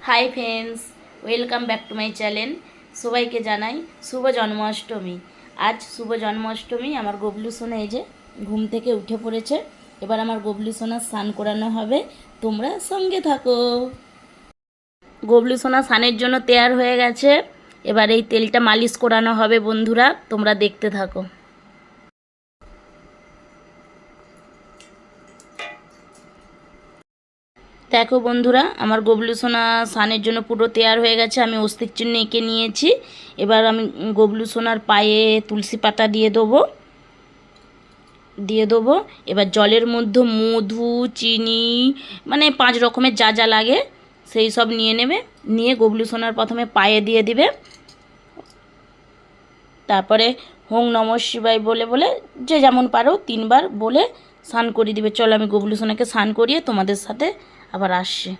Hi friends, welcome back to my channel. সবাইকে জানাই শুভ জন্মাষ্টমী। আজ শুভ জন্মাষ্টমী। আমার গবলু সোনা এই যে ঘুম থেকে উঠে পড়েছে। এবার আমার গবলু সোনা স্নান করানো হবে, তোমরা সঙ্গে থাকো। গবলু সোনা স্নানের জন্য তৈয়ার হয়ে গেছে। এবার এই তেলটা মালিশ করানো হবে বন্ধুরা, তোমরা দেখতে থাকো। দেখো বন্ধুরা, আমার গবলু সোনা স্নানের জন্য পুরো তৈয়ার হয়ে গেছে। আমি অস্তিক চিহ্ন এঁকে নিয়েছি। এবার আমি গবলু সোনার পায়ে তুলসী পাতা দিয়ে দেবো। এবার জলের মধ্যে মধু, চিনি, মানে 5 রকমের যা যা লাগে সেই সব নিয়ে নেবে। নিয়ে গবলু সোনার প্রথমে পায়ে দিয়ে দিবে। তারপরে ওং নমঃ শিবায় বলে বলে যে যেমন পারো 3 বার বলে স্নান করিয়ে দিবে। চলো আমি গবলু সোনাকে স্নান করিয়ে তোমাদের সাথে আবার আসছি।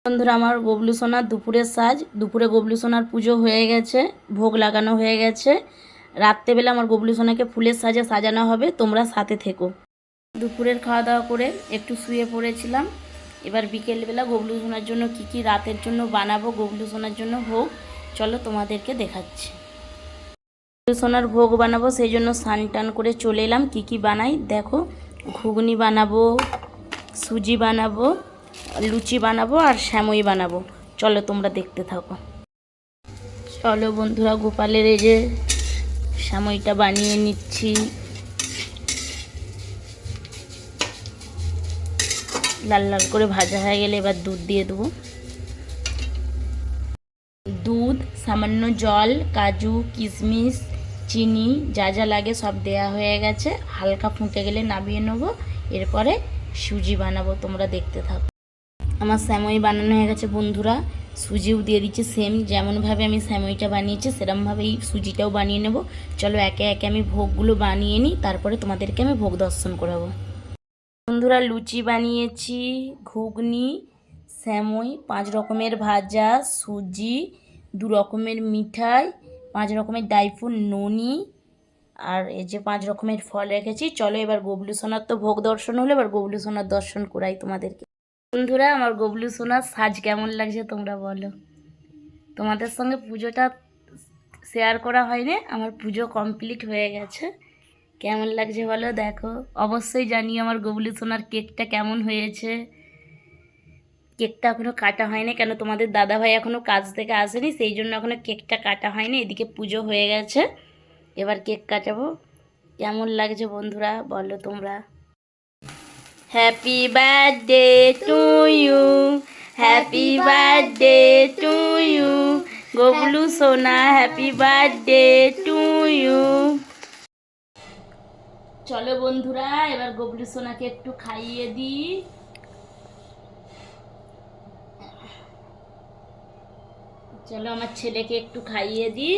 বন্ধুরা, আমার গবলু সোনার দুপুরের সাজ। দুপুরে গবলু সোনার পুজো হয়ে গেছে, ভোগ লাগানো হয়ে গেছে। রাত্রেবেলা আমার গবলু সোনাকে ফুলের সাজে সাজানো হবে, তোমরা সাথে থেকো। দুপুরের খাওয়া দাওয়া করে একটু শুয়ে পড়েছিলাম। এবার বিকেলবেলা গবলু সোনার জন্য কি রাতের জন্য বানাবো, গবলু সোনার জন্য ভোগ, চলো তোমাদেরকে দেখাচ্ছি। গবলু সোনার ভোগ বানাবো, সেই জন্য স্নান টান করে চলে এলাম। কি বানাই দেখো। ঘুগনি বানাবো, সুজি বানাবো, লুচি বানাবো আর স্যামই বানাবো। চলো তোমরা দেখতে থাকো। চলো বন্ধুরা, গোপালের এই যে স্যামইটা বানিয়ে নিচ্ছি। লাল লাল করে ভাজা হয়ে গেলে এবার দুধ দিয়ে দেবো। দুধ, সামান্য জল, কাজু, কিশমিশ, চিনি যা যা লাগে সব দেয়া হয়ে গেছে। হালকা ফুটে গেলে নামিয়ে নেবো। এরপরে সুজি বানাবো, তোমরা দেখতে থাকো। আমার স্যামই বানানো হয়ে গেছে বন্ধুরা। সুজিও দিয়ে দিচ্ছি, সেম যেমনভাবে আমি স্যামইটা বানিয়েছি সেরকমভাবেই সুজিটাও বানিয়ে নেব। চলো একে একে আমি ভোগগুলো বানিয়ে নিই, তারপরে তোমাদেরকে আমি ভোগ দর্শন করাবো। বন্ধুরা, লুচি বানিয়েছি, ঘুগনি, স্যামই, 5 রকমের ভাজা, সুজি, 2 রকমের মিঠাই, 5 রকমের ড্রাই ফ্রুট, ননি, আর এই যে 5 রকমের ফল রেখেছি। চলো এবার গবলু সোনার তো ভোগ দর্শন হলো, এবার গবলু সোনার দর্শন করাই তোমাদেরকে। বন্ধুরা, আমার গবলু সোনার সাজ কেমন লাগছে তোমরা বলো। তোমাদের সঙ্গে পুজোটা শেয়ার করা হয়নি, আমার পুজো কমপ্লিট হয়ে গেছে। কেমন লাগছে বলো। দেখো, অবশ্যই জানিও আমার গবলু সোনার কেকটা কেমন হয়েছে। কেকটা এখনও কাটা হয়নি, কেন তোমাদের দাদাভাই এখনও কাজ থেকে আসেনি, সেই জন্য এখনও কেকটা কাটা হয়নি। এদিকে পুজো হয়ে গেছে, এবার কেক কাটাবো। কেমন লাগছে বন্ধুরা বলো তোমরা। Happy birthday to you, happy birthday to you, Goblu সোনা হ্যাপি বার্থডে টু ইউ। চলো বন্ধুরা, এবার গবলু সোনাকে একটু খাইয়ে দিই। চলো আমার ছেলেকে একটু খাইয়ে দিই।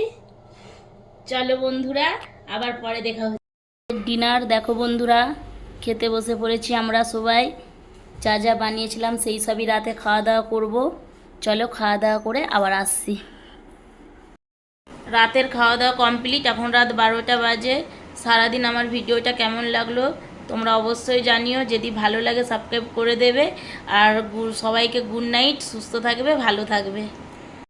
চলো বন্ধুরা, আবার পরে দেখা হচ্ছে। ডিনার দেখো বন্ধুরা, খেতে বসে পড়েছি আমরা সবাই। যা যা বানিয়েছিলাম সেই সবই রাতে খাওয়া দাওয়া করবো। চলো খাওয়া দাওয়া করে আবার আসছি। রাতের খাওয়া দাওয়া কমপ্লিট, এখন রাত 12টা বাজে। সারাদিন আমার ভিডিওটা কেমন লাগলো তোমরা অবশ্যই জানিও। যদি ভালো লাগে সাবস্ক্রাইব করে দেবে। আর সবাইকে গুড নাইট, সুস্থ থাকবে, ভালো থাকবে।